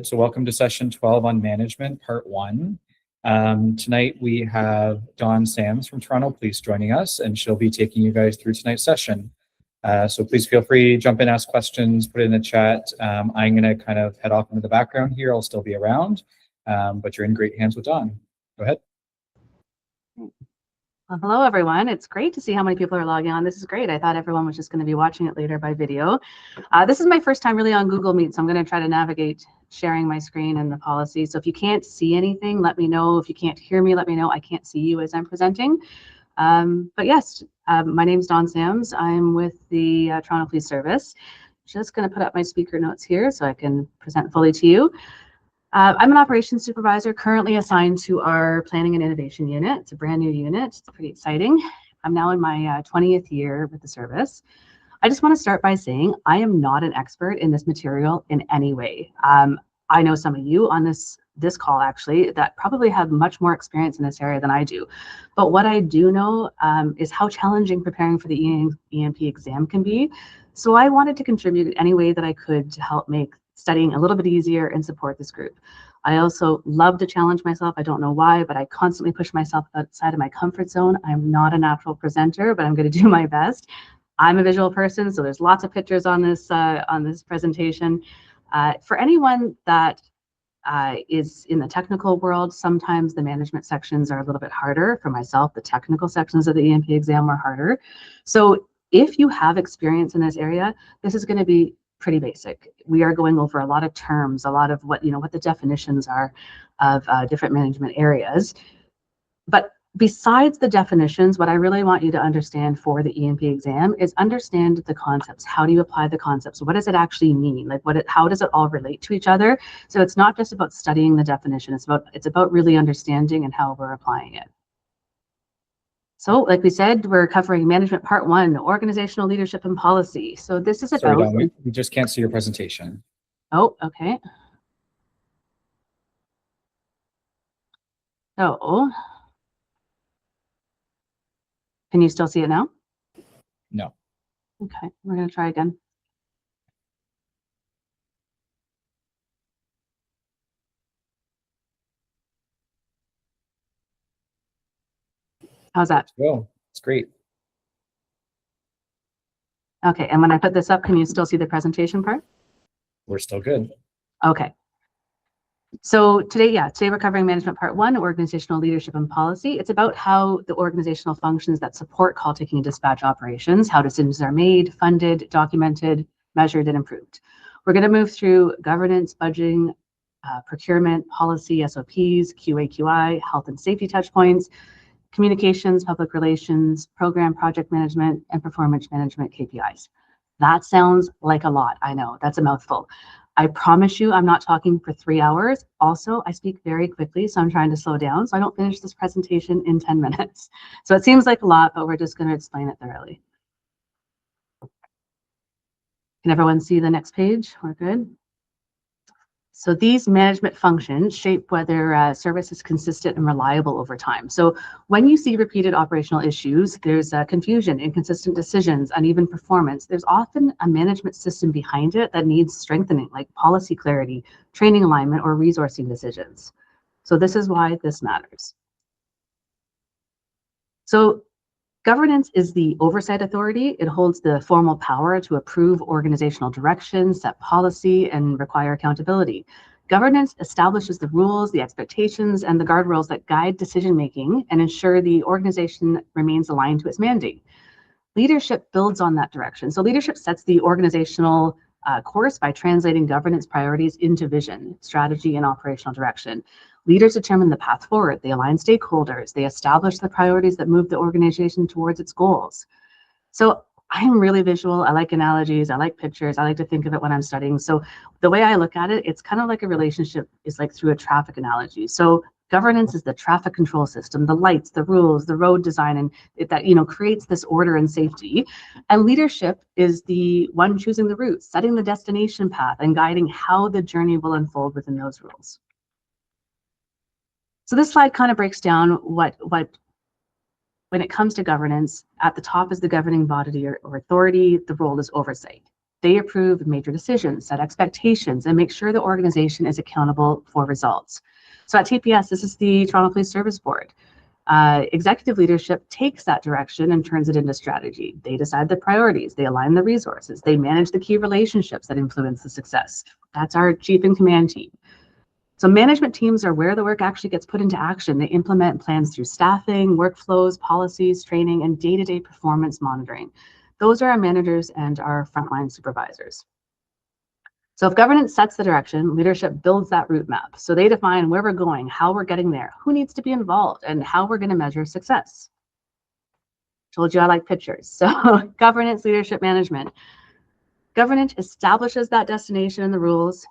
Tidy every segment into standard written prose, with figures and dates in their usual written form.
So welcome to session 12 on management, part 1. Tonight we have Dawn Sams from Toronto Police joining us, and she'll be taking you guys through tonight's session. So please feel free to jump in, ask questions, put it in the chat. I'm going to kind of head off into the background here. I'll still be around, but you're in great hands with Dawn. Go ahead. Well, hello, everyone. It's great to see how many people are logging on. This is great. I thought everyone was just going to be watching it later by video. This is my first time really on Google Meet, so I'm going to try to navigate sharing my screen and the policy. So if you can't see anything, let me know. If you can't hear me, let me know. I can't see you as I'm presenting. But yes, my name is Dawn Sams. I'm with the Toronto Police Service. Just going to put up my speaker notes here so I can present fully to you. I'm an operations supervisor currently assigned to our planning and innovation unit. It's a brand new unit. It's pretty exciting. I'm now in my 20th year with the service. I just want to start by saying I am not an expert in this material in any way. I know some of you on this call actually that probably have much more experience in this area than I do. But what I do know is how challenging preparing for the ENP exam can be. So I wanted to contribute in any way that I could to help make studying a little bit easier and support this group. I also love to challenge myself. I don't know why, but I constantly push myself outside of my comfort zone. I'm not a natural presenter, but I'm going to do my best. I'm a visual person, so there's lots of pictures on this presentation. For anyone that is in the technical world, sometimes the management sections are a little bit harder. For myself, the technical sections of the ENP exam are harder. So if you have experience in this area, this is going to be pretty basic. We are going over a lot of terms, a lot of what the definitions are of different management areas. But besides the definitions, what I really want you to understand for the ENP exam is understand the concepts. How do you apply the concepts? What does it actually mean? Like how does it all relate to each other? So it's not just about studying the definition, it's about really understanding and how we're applying it. So like we said, we're covering management part 1, organizational leadership and policy. So this is Sorry, about... Dawn, we just can't see your presentation. Oh, okay. So, can you still see it now? No. Okay, we're going to try again. How's that? Oh, it's great. Okay, and when I put this up, can you still see the presentation part? We're still good. Okay. So today we're covering management part 1, organizational leadership and policy. It's about how the organizational functions that support call taking and dispatch operations, how decisions are made, funded, documented, measured, and improved. We're going to move through governance, budgeting, procurement, policy, SOPs, QA/QI, health and safety touchpoints, communications, public relations, program project management, and performance management KPIs. That sounds like a lot. I know, that's a mouthful. I promise you I'm not talking for 3 hours. Also, I speak very quickly, so I'm trying to slow down so I don't finish this presentation in 10 minutes. So it seems like a lot, but we're just going to explain it thoroughly. Can everyone see the next page? We're good. So these management functions shape whether service is consistent and reliable over time. So when you see repeated operational issues, there's confusion, inconsistent decisions, uneven performance. There's often a management system behind it that needs strengthening, like policy clarity, training alignment, or resourcing decisions. So this is why this matters. So governance is the oversight authority. It holds the formal power to approve organizational direction, set policy, and require accountability. Governance establishes the rules, the expectations, and the guardrails that guide decision-making and ensure the organization remains aligned to its mandate. Leadership builds on that direction. So leadership sets the organizational course by translating governance priorities into vision, strategy, and operational direction. Leaders determine the path forward. They align stakeholders. They establish the priorities that move the organization towards its goals. So I'm really visual. I like analogies. I like pictures. I like to think of it when I'm studying. So the way I look at it, it's kind of like a relationship is like through a traffic analogy. So governance is the traffic control system, the lights, the rules, the road design, and that creates this order and safety. And leadership is the one choosing the route, setting the destination path, and guiding how the journey will unfold within those rules. So this slide kind of breaks down what when it comes to governance, at the top is the governing body or authority, the role is oversight. They approve major decisions, set expectations, and make sure the organization is accountable for results. So at TPS, this is the Toronto Police Service Board. Executive leadership takes that direction and turns it into strategy. They decide the priorities, they align the resources, they manage the key relationships that influence the success. That's our chief in command team. So management teams are where the work actually gets put into action. They implement plans through staffing, workflows, policies, training, and day-to-day performance monitoring. Those are our managers and our frontline supervisors. So if governance sets the direction, leadership builds that route map. So they define where we're going, how we're getting there, who needs to be involved, and how we're going to measure success. Told you I like pictures. So governance, leadership, management. Governance establishes that destination and the rules.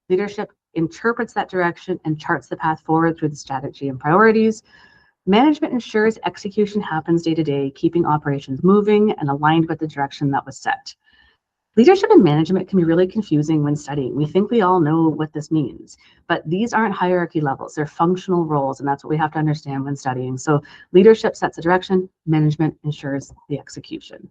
Leadership interprets that direction and charts the path forward through the strategy and priorities. Management ensures execution happens day to day, keeping operations moving and aligned with the direction that was set. Leadership and management can be really confusing when studying. We think we all know what this means, but these aren't hierarchy levels. They're functional roles, and that's what we have to understand when studying. So leadership sets the direction, management ensures the execution.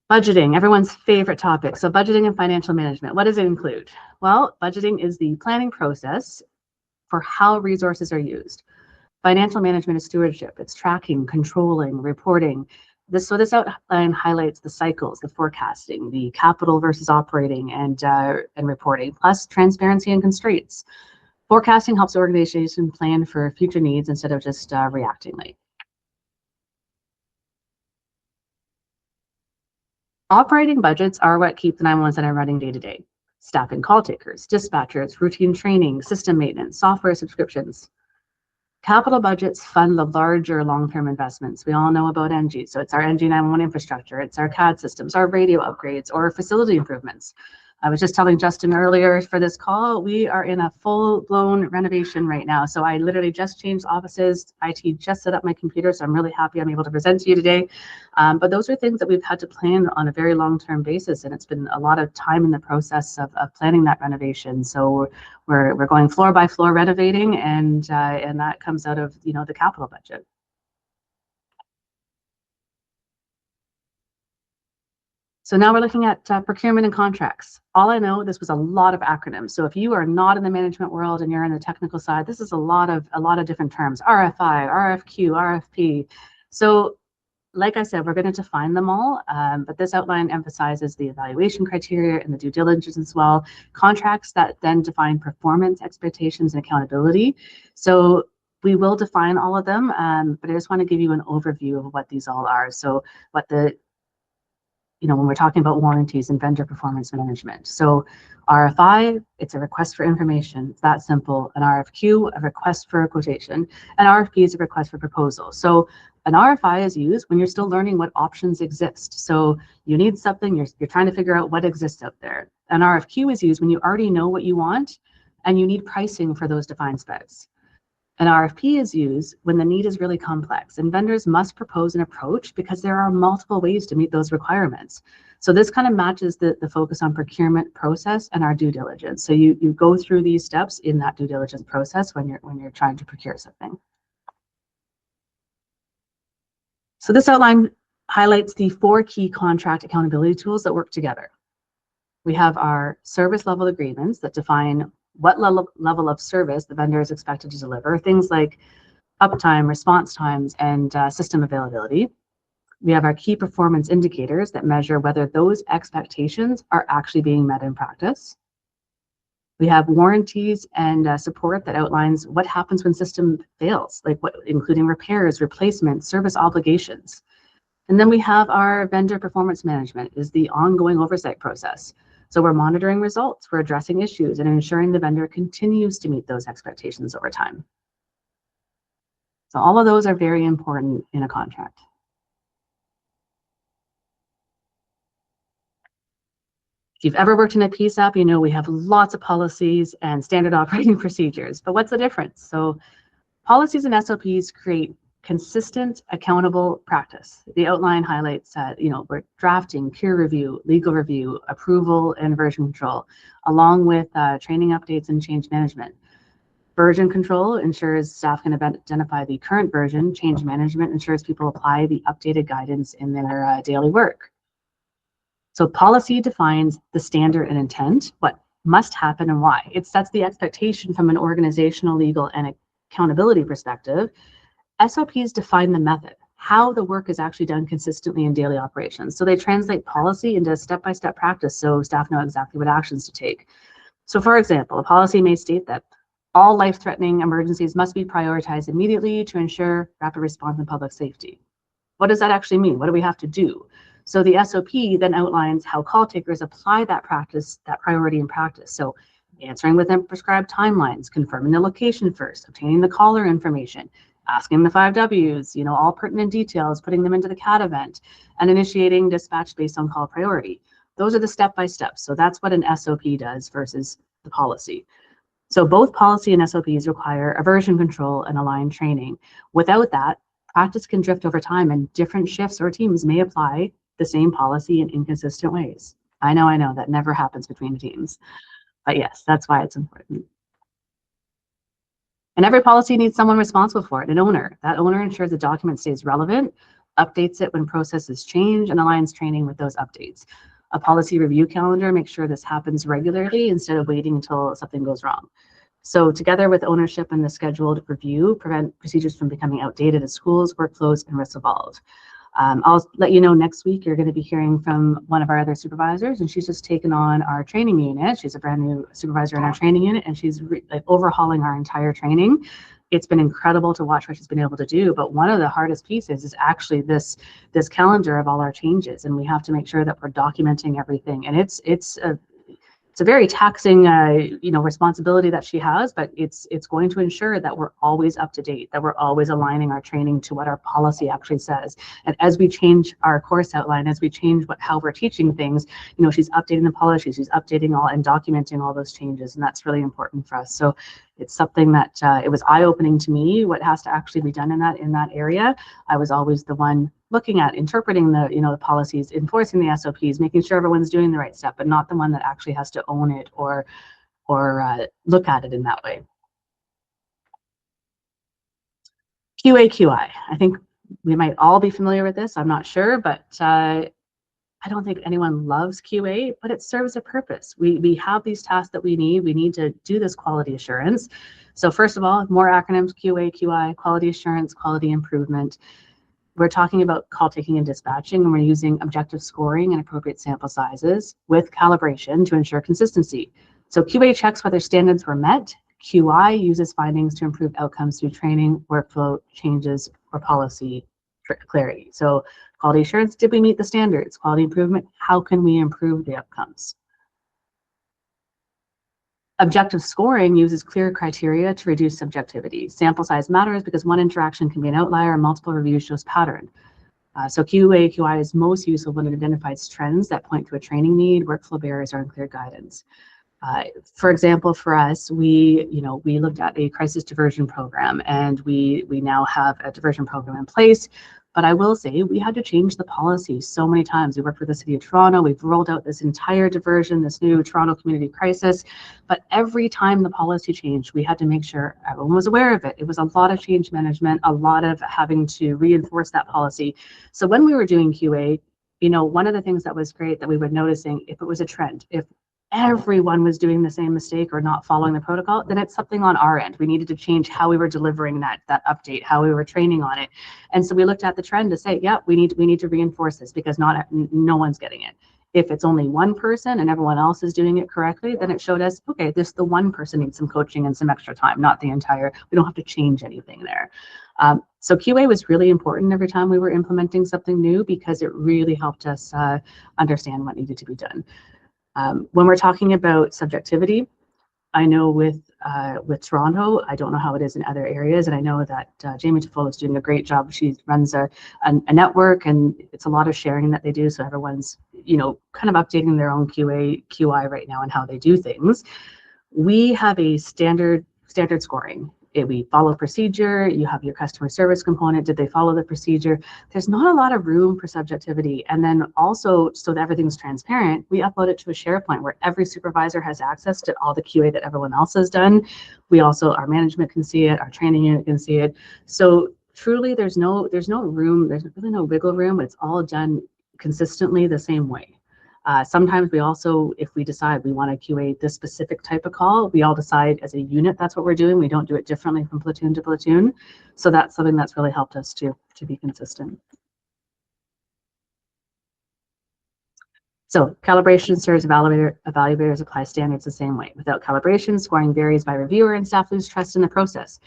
Budgeting, everyone's favorite topic. So budgeting and financial management, what does it include? Well, budgeting is the planning process for how resources are used. Financial management is stewardship. It's tracking, controlling, reporting. This outline highlights the cycles, the forecasting, the capital versus operating and reporting, plus transparency and constraints. Forecasting helps organizations plan for future needs instead of just reacting late. Operating budgets are what keep the 911 center running day to day. Staffing call takers, dispatchers, routine training, system maintenance, software subscriptions. Capital budgets fund the larger long-term investments. We all know about NG. So it's our NG 911 infrastructure, it's our CAD systems, our radio upgrades, or facility improvements. I was just telling Justin earlier for this call, we are in a full-blown renovation right now. So I literally just changed offices. IT just set up my computer, so I'm really happy I'm able to present to you today. But those are things that we've had to plan on a very long-term basis, and it's been a lot of time in the process of planning that renovation. So we're going floor by floor renovating, and that comes out of the capital budget. So now we're looking at procurement and contracts. All I know, this was a lot of acronyms. So if you are not in the management world and you're in the technical side, this is a lot of different terms: RFI, RFQ, RFP. So like I said, we're going to define them all, but this outline emphasizes the evaluation criteria and the due diligence as well. Contracts that then define performance, expectations, and accountability. So we will define all of them, but I just want to give you an overview of what these all are. So what when we're talking about warranties and vendor performance management. So RFI, it's a request for information. It's that simple. An RFQ, a request for a quotation. An RFP is a request for proposal. So an RFI is used when you're still learning what options exist. So you need something, you're trying to figure out what exists out there. An RFQ is used when you already know what you want and you need pricing for those defined specs. An RFP is used when the need is really complex, and vendors must propose an approach because there are multiple ways to meet those requirements. So this kind of matches the focus on procurement process and our due diligence. So you go through these steps in that due diligence process when you're trying to procure something. So this outline highlights the 4 key contract accountability tools that work together. We have our service level agreements that define what level of service the vendor is expected to deliver, things like uptime, response times, and system availability. We have our key performance indicators that measure whether those expectations are actually being met in practice. We have warranties and support that outlines what happens when system fails, including repairs, replacements, service obligations. And then we have our vendor performance management, is the ongoing oversight process. So we're monitoring results, we're addressing issues, and ensuring the vendor continues to meet those expectations over time. So all of those are very important in a contract. If you've ever worked in a PSAP, you know we have lots of policies and standard operating procedures. But what's the difference? So policies and SOPs create consistent, accountable practice. The outline highlights that we're drafting, peer review, legal review, approval, and version control, along with training updates and change management. Version control ensures staff can identify the current version. Change management ensures people apply the updated guidance in their daily work. So policy defines the standard and intent, what must happen and why. It sets the expectation from an organizational, legal, and accountability perspective. SOPs define the method, how the work is actually done consistently in daily operations. So they translate policy into step-by-step practice so staff know exactly what actions to take. So for example, a policy may state that all life-threatening emergencies must be prioritized immediately to ensure rapid response and public safety. What does that actually mean? What do we have to do? So the SOP then outlines how call takers apply that practice, that priority in practice. So answering within prescribed timelines, confirming the location first, obtaining the caller information, asking the 5 Ws, all pertinent details, putting them into the CAT event, and initiating dispatch based on call priority. Those are the step-by-steps. So that's what an SOP does versus the policy. So both policy and SOPs require a version control and aligned training. Without that, practice can drift over time and different shifts or teams may apply the same policy in inconsistent ways. I know, that never happens between teams. But yes, that's why it's important. And every policy needs someone responsible for it, an owner. That owner ensures the document stays relevant, updates it when processes change, and aligns training with those updates. A policy review calendar makes sure this happens regularly instead of waiting until something goes wrong. So together with ownership and the scheduled review, prevent procedures from becoming outdated as schools, workflows, and risks evolve. I'll let you know next week, you're going to be hearing from one of our other supervisors, and she's just taken on our training unit. She's a brand new supervisor in our training unit, and she's overhauling our entire training. It's been incredible to watch what she's been able to do, but one of the hardest pieces is actually this calendar of all our changes, and we have to make sure that we're documenting everything. And it's a very taxing responsibility that she has, but it's going to ensure that we're always up to date, that we're always aligning our training to what our policy actually says. And as we change our course outline, as we change how we're teaching things, she's updating the policy, she's updating all and documenting all those changes, and that's really important for us. So it's something that it was eye-opening to me what has to actually be done in that area. I was always the one looking at interpreting the policies, enforcing the SOPs, making sure everyone's doing the right step, but not the one that actually has to own it or look at it in that way. QA/QI. I think we might all be familiar with this. I'm not sure, but I don't think anyone loves QA, but it serves a purpose. We have these tasks that we need to do this quality assurance. So first of all, more acronyms: QA, QI, quality assurance, quality improvement. We're talking about call taking and dispatching, and we're using objective scoring and appropriate sample sizes with calibration to ensure consistency. So QA checks whether standards were met. QI uses findings to improve outcomes through training, workflow changes, or policy clarity. So quality assurance, did we meet the standards? Quality improvement, how can we improve the outcomes? Objective scoring uses clear criteria to reduce subjectivity. Sample size matters because one interaction can be an outlier and multiple reviews shows pattern. So QA/QI is most useful when it identifies trends that point to a training need, workflow barriers, or unclear guidance. For example, for us, we looked at a crisis diversion program, and we now have a diversion program in place. But I will say we had to change the policy so many times. We worked with the City of Toronto. We've rolled out this entire diversion, this new Toronto community crisis. But every time the policy changed, we had to make sure everyone was aware of it. It was a lot of change management, a lot of having to reinforce that policy. So when we were doing QA, one of the things that was great that we were noticing, if it was a trend, if everyone was doing the same mistake or not following the protocol, then it's something on our end. We needed to change how we were delivering that update, how we were training on it. And so we looked at the trend to say, yeah, we need to reinforce this because no one's getting it. If it's only one person and everyone else is doing it correctly, then it showed us, okay, the one person needs some coaching and some extra time, not the entire, we don't have to change anything there. So QA was really important every time we were implementing something new because it really helped us understand what needed to be done. When we're talking about subjectivity, I know with Toronto, I don't know how it is in other areas, and I know that Jamie Toffolo is doing a great job. She runs a network, and it's a lot of sharing that they do, so everyone's kind of updating their own QA/QI right now and how they do things. We have a standard scoring. we follow procedure. You have your customer service component. Did they follow the procedure? There's not a lot of room for subjectivity. And then also, so that everything's transparent, we upload it to a SharePoint where every supervisor has access to all the QA that everyone else has done. We also, our management can see it, our training unit can see it. So truly, there's no room, there's really no wiggle room. It's all done consistently the same way. Sometimes we also, if we decide we want to QA this specific type of call, we all decide as a unit that's what we're doing. We don't do it differently from platoon to platoon. So that's something that's really helped us to be consistent. So calibration serves evaluators apply standards the same way. Without calibration, scoring varies by reviewer and staff lose trust in the process.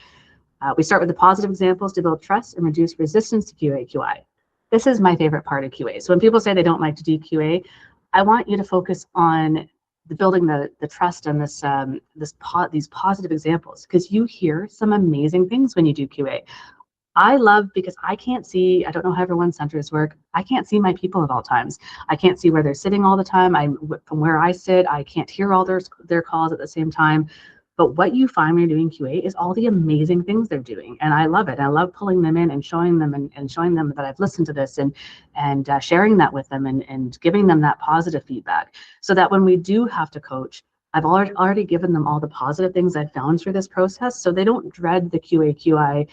We start with the positive examples to build trust and reduce resistance to QA/QI. This is my favorite part of QA. So when people say they don't like to do QA, I want you to focus on building the trust and these positive examples, because you hear some amazing things when you do QA. I love, because I can't see, I don't know how everyone's centers work. I can't see my people at all times. I can't see where they're sitting all the time. From where I sit, I can't hear all their calls at the same time. But what you find when you're doing QA is all the amazing things they're doing. And I love it. I love pulling them in and showing them and showing them that I've listened to this and sharing that with them and giving them that positive feedback, so that when we do have to coach, I've already given them all the positive things I've found through this process, so they don't dread the QA/QI.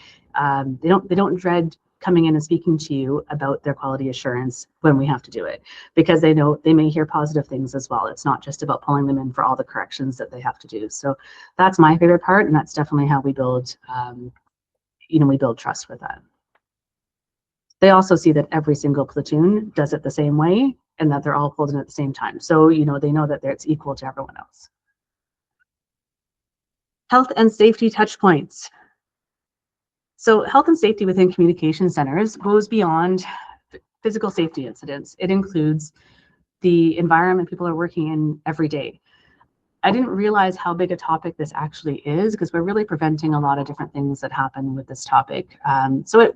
They don't dread coming in and speaking to you about their quality assurance when we have to do it, because they know they may hear positive things as well. It's not just about pulling them in for all the corrections that they have to do. So that's my favorite part, and that's definitely how we build, we build trust with that. They also see that every single platoon does it the same way and that they're all pulled in at the same time. So, they know that it's equal to everyone else. Health and safety touch points. So health and safety within communication centers goes beyond physical safety incidents. It includes the environment people are working in every day. I didn't realize how big a topic this actually is, because we're really preventing a lot of different things that happen with this topic.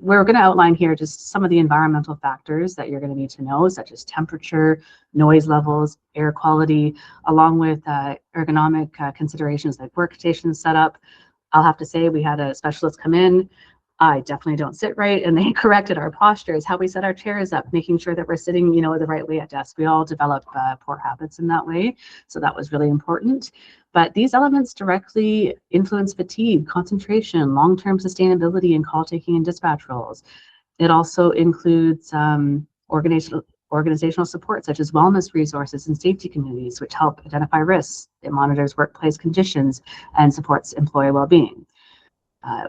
We're going to outline here just some of the environmental factors that you're going to need to know, such as temperature, noise levels, air quality, along with ergonomic considerations like workstation setup. I'll have to say, we had a specialist come in. I definitely don't sit right, and they corrected our postures, how we set our chairs up, making sure that we're sitting, the right way at desk. We all develop poor habits in that way, so that was really important. But these elements directly influence fatigue, concentration, long-term sustainability in call taking and dispatch roles. It also includes organizational support, such as wellness resources and safety communities, which help identify risks. It monitors workplace conditions and supports employee well-being.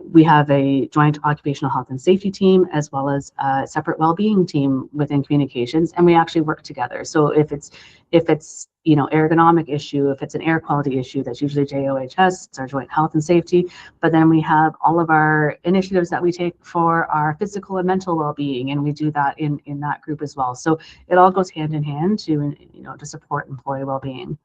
We have a joint occupational health and safety team, as well as a separate well-being team within communications, and we actually work together. So if it's ergonomic issue, if it's an air quality issue, that's usually JOHS, it's our joint health and safety. But then we have all of our initiatives that we take for our physical and mental well-being, and we do that in that group as well. So it all goes hand in hand to support employee well-being.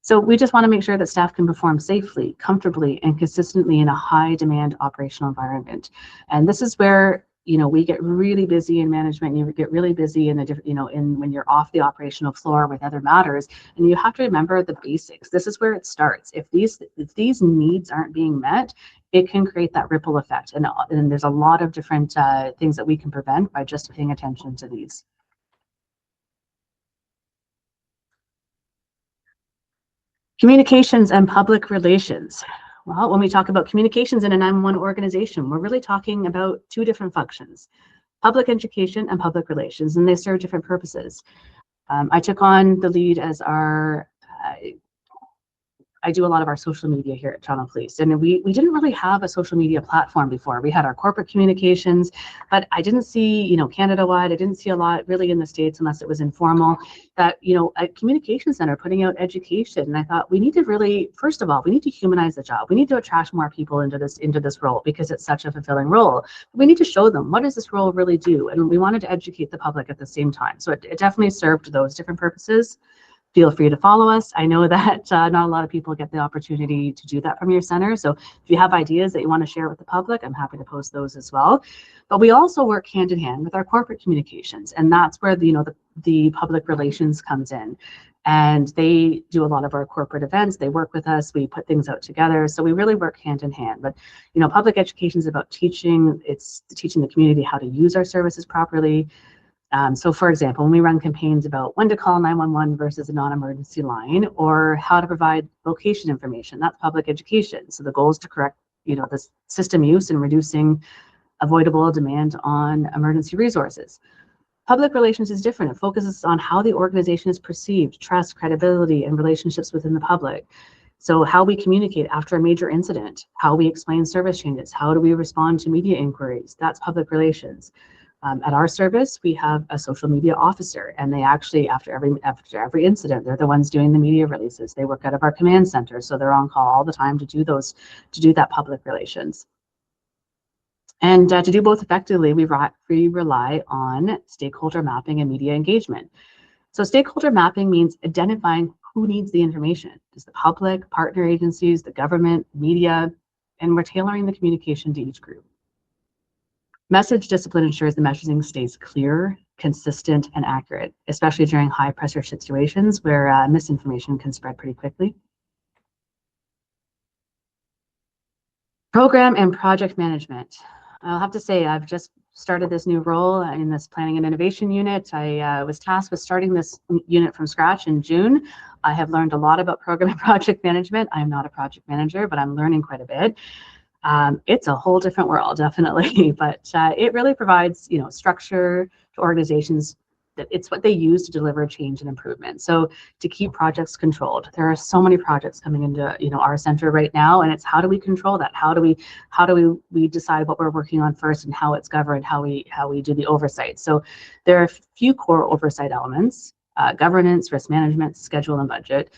So we just want to make sure that staff can perform safely, comfortably, and consistently in a high demand operational environment. And this is where, we get really busy in management, and you get really busy in the different, when you're off the operational floor with other matters, and you have to remember the basics. This is where it starts. If these needs aren't being met, it can create that ripple effect. And there's a lot of different things that we can prevent by just paying attention to these. Communications and public relations. Well, when we talk about communications in a 911 organization, we're really talking about two different functions: public education and public relations, and they serve different purposes. I took on the lead as I do a lot of our social media here at Toronto Police, and we didn't really have a social media platform before. We had our corporate communications, but I didn't see, Canada-wide, I didn't see a lot really in the States, unless it was informal, that, a communication center putting out education. And I thought, we need to really, first of all, we need to humanize the job. We need to attract more people into this role, because it's such a fulfilling role. We need to show them, what does this role really do? And we wanted to educate the public at the same time. So it definitely served those different purposes. Feel free to follow us. I know that not a lot of people get the opportunity to do that from your center. So if you have ideas that you want to share with the public, I'm happy to post those as well. But we also work hand in hand with our corporate communications, and that's where the public relations comes in. And they do a lot of our corporate events. They work with us. We put things out together. So we really work hand in hand. But, you know, public education is about teaching. It's teaching the community how to use our services properly. So for example, when we run campaigns about when to call 911 versus a non-emergency line, or how to provide location information, that's public education. So the goal is to correct, you know, the system use and reducing avoidable demand on emergency resources. Public relations is different. It focuses on how the organization is perceived, trust, credibility, and relationships within the public. So how we communicate after a major incident, how we explain service changes, how do we respond to media inquiries, that's public relations. At our service, we have a social media officer, and they actually, after every incident, they're the ones doing the media releases. They work out of our command center, so they're on call all the time to do that public relations. And to do both effectively, we rely on stakeholder mapping and media engagement. So stakeholder mapping means identifying who needs the information. It's the public, partner agencies, the government, media, and we're tailoring the communication to each group. Message discipline ensures the messaging stays clear, consistent, and accurate, especially during high pressure situations where misinformation can spread pretty quickly. Program and project management. I'll have to say, I've just started this new role in this planning and innovation unit. I was tasked with starting this unit from scratch in June. I have learned a lot about program and project management. I'm not a project manager, but I'm learning quite a bit. It's a whole different world, definitely, but it really provides, you know, structure to organizations. That it's what they use to deliver change and improvement. So to keep projects controlled, there are so many projects coming into, you know, our center right now, and it's how do we control that? How do we decide what we're working on first and how it's governed, how we do the oversight? So there are a few core oversight elements: governance, risk management, schedule, and budget.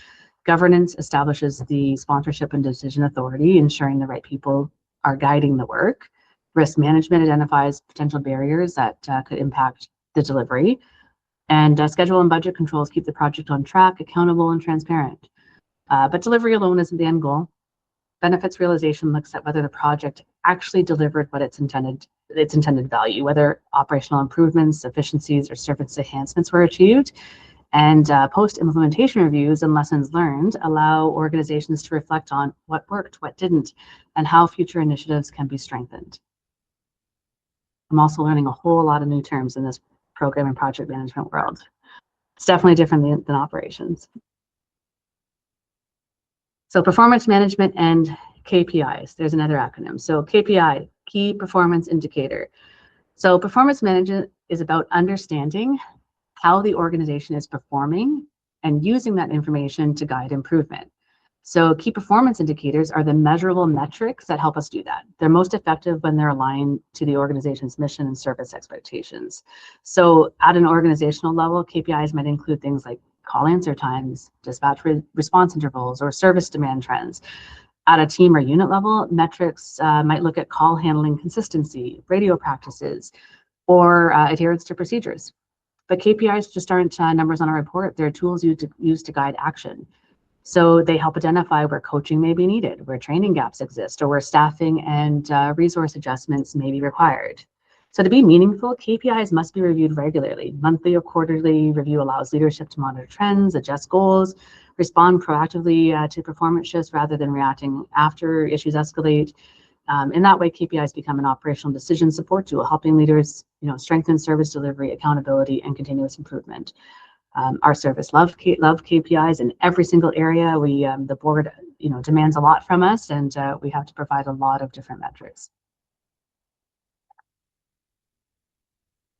Governance establishes the sponsorship and decision authority, ensuring the right people are guiding the work. Risk management identifies potential barriers that could impact the delivery. And schedule and budget controls keep the project on track, accountable, and transparent. But delivery alone isn't the end goal. Benefits realization looks at whether the project actually delivered what its intended value, whether operational improvements, efficiencies, or service enhancements were achieved. And post-implementation reviews and lessons learned allow organizations to reflect on what worked, what didn't, and how future initiatives can be strengthened. I'm also learning a whole lot of new terms in this program and project management world. It's definitely different than operations. So performance management and KPIs, there's another acronym. So KPI, key performance indicator. So performance management is about understanding how the organization is performing and using that information to guide improvement. So key performance indicators are the measurable metrics that help us do that. They're most effective when they're aligned to the organization's mission and service expectations. So at an organizational level, KPIs might include things like call answer times, dispatch response intervals, or service demand trends. At a team or unit level, metrics might look at call handling consistency, radio practices, or adherence to procedures. But KPIs just aren't numbers on a report. They're tools used to guide action. So they help identify where coaching may be needed, where training gaps exist, or where staffing and resource adjustments may be required. So to be meaningful, KPIs must be reviewed regularly. Monthly or quarterly review allows leadership to monitor trends, adjust goals, respond proactively to performance shifts rather than reacting after issues escalate. In that way, KPIs become an operational decision support tool, helping leaders, you know, strengthen service delivery, accountability, and continuous improvement. Our service love KPIs in every single area. The board, you know, demands a lot from us, and we have to provide a lot of different metrics.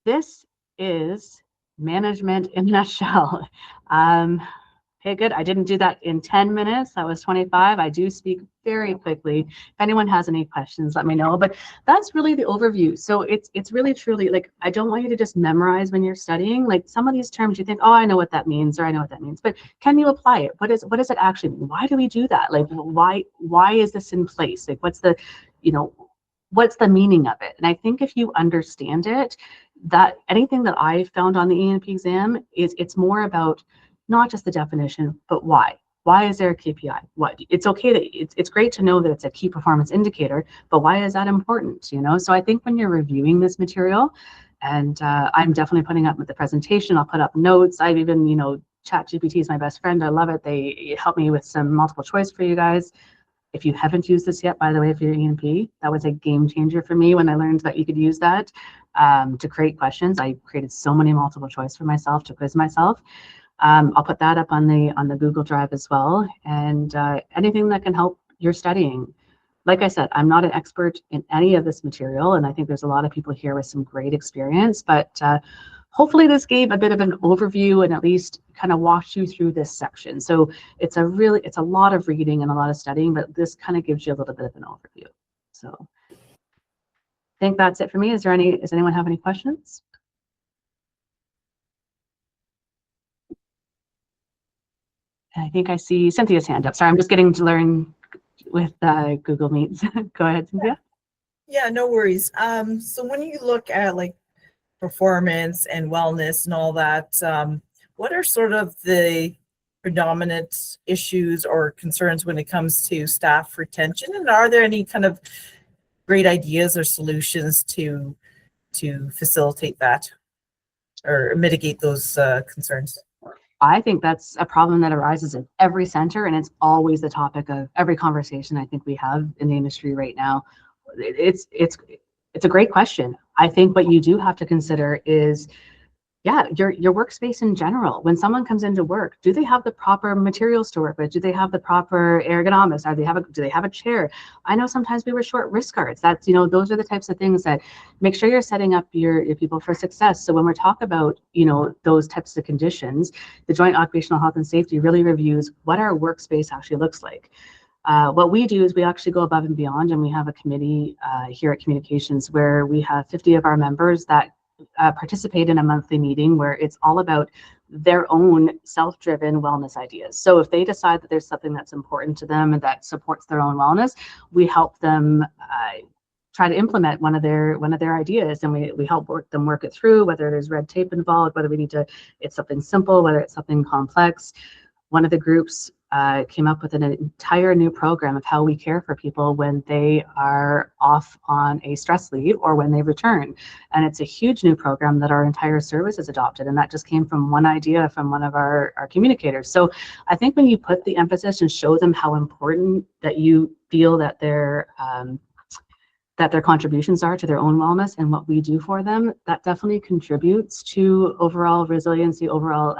This is management in a nutshell. Okay, good. I didn't do that in 10 minutes. That was 25. I do speak very quickly. If anyone has any questions, let me know. But that's really the overview. So it's really truly like, I don't want you to just memorize when you're studying. Like some of these terms you think, oh, I know what that means, or I know what that means. But can you apply it? What does it actually mean? Why do we do that? Like why is this in place? Like what's the meaning of it? And I think if you understand it, that anything that I found on the ENP exam it's more about not just the definition, but why. Why is there a KPI? What? It's okay that it's great to know that it's a key performance indicator, but why is that important? You know, so I think when you're reviewing this material, and I'm definitely putting up with the presentation, I'll put up notes. I've even, you know, ChatGPT is my best friend. I love it. They help me with some multiple choice for you guys. If you haven't used this yet, by the way, if you're ENP, that was a game changer for me when I learned that you could use that to create questions. I created so many multiple choice for myself to quiz myself. I'll put that up on the Google Drive as well, and anything that can help your studying. Like I said, I'm not an expert in any of this material, and I think there's a lot of people here with some great experience, but hopefully this gave a bit of an overview and at least kind of walked you through this section. So it's a lot of reading and a lot of studying, but this kind of gives you a little bit of an overview. So I think that's it for me. Does anyone have any questions? I think I see Cynthia's hand up. Sorry, I'm just getting to learn with Google Meets. Go ahead, Cynthia. Yeah, no worries. So when you look at like performance and wellness and all that, what are sort of the predominant issues or concerns when it comes to staff retention? And are there any kind of great ideas or solutions to facilitate that or mitigate those concerns? I think that's a problem that arises in every center, and it's always the topic of every conversation I think we have in the industry right now. It's a great question. I think what you do have to consider is, yeah, your workspace in general. When someone comes into work, do they have the proper materials to work with? Do they have the proper ergonomics? Do they have a chair? I know sometimes we wear short wrist guards. That's, those are the types of things that make sure you're setting up your people for success. So when we're talking about, those types of conditions, the Joint Occupational Health and Safety really reviews what our workspace actually looks like. What we do is we actually go above and beyond, and we have a committee here at Communications where we have 50 of our members that participate in a monthly meeting where it's all about their own self-driven wellness ideas. So if they decide that there's something that's important to them and that supports their own wellness, we help them try to implement one of their ideas, and we help them work it through, whether there's red tape involved, whether it's something simple, whether it's something complex. One of the groups came up with an entire new program of how we care for people when they are off on a stress leave or when they return. And it's a huge new program that our entire service has adopted. And that just came from one idea from one of our communicators. So I think when you put the emphasis and show them how important that you feel that their contributions are to their own wellness and what we do for them, that definitely contributes to overall resiliency, overall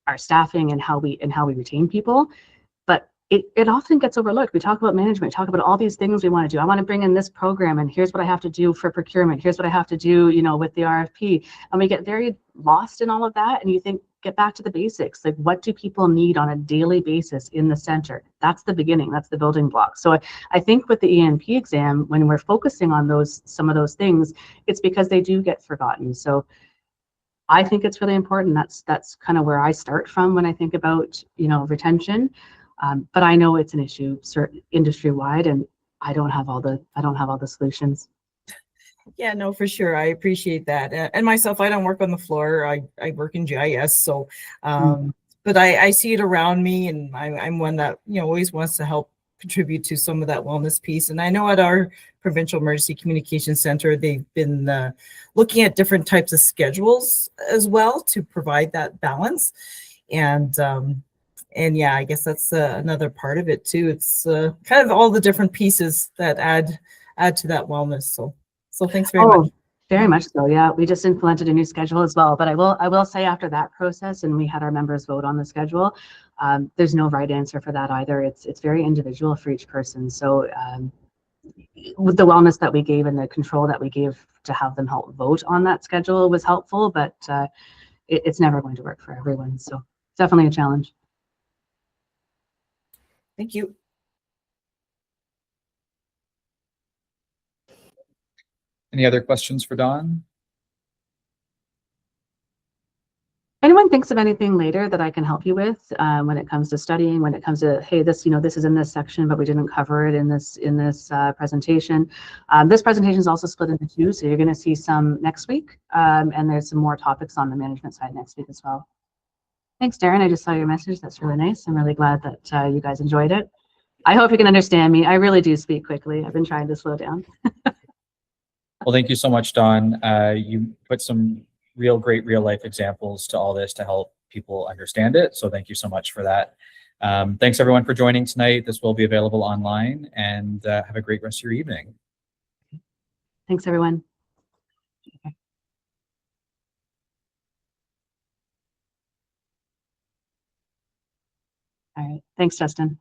our staffing and how we retain people. But it often gets overlooked. We talk about management, talk about all these things we want to do. I want to bring in this program, and here's what I have to do for procurement. Here's what I have to do, with the RFP. And we get very lost in all of that. And you think, get back to the basics. Like, what do people need on a daily basis in the center? That's the beginning. That's the building block. So I think with the ENP exam, when we're focusing on some of those things, it's because they do get forgotten. So I think it's really important. That's kind of where I start from when I think about retention. But I know it's an issue industry wide, and I don't have all the solutions. Yeah, no, for sure. I appreciate that. And myself, I don't work on the floor. I work in GIS, so but I see it around me, and I'm one that always wants to help contribute to some of that wellness piece. And I know at our Provincial Emergency Communications Center, they've been looking at different types of schedules as well to provide that balance. And yeah, I guess that's another part of it too. It's kind of all the different pieces that add to that wellness. So thanks very much. Very much so. Yeah, we just implemented a new schedule as well. But I will say, after that process, and we had our members vote on the schedule, there's no right answer for that either. It's very individual for each person. So with the wellness that we gave and the control that we gave to have them help vote on that schedule was helpful, but it's never going to work for everyone. So definitely a challenge. Thank you. Any other questions for Dawn? Anyone thinks of anything later that I can help you with when it comes to studying, when it comes to, hey, this is in this section, but we didn't cover it in this presentation. This presentation is also split into two, so you're going to see some next week, and there's some more topics on the management side next week as well. Thanks, Darren. I just saw your message. That's really nice. I'm really glad that you guys enjoyed it. I hope you can understand me. I really do speak quickly. I've been trying to slow down. Well, thank you so much, Dawn. You put some great real life examples to all this to help people understand it. So thank you so much for that. Thanks everyone for joining tonight. This will be available online, and have a great rest of your evening. Thanks, everyone. All right. Thanks, Justin.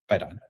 Bye, Don.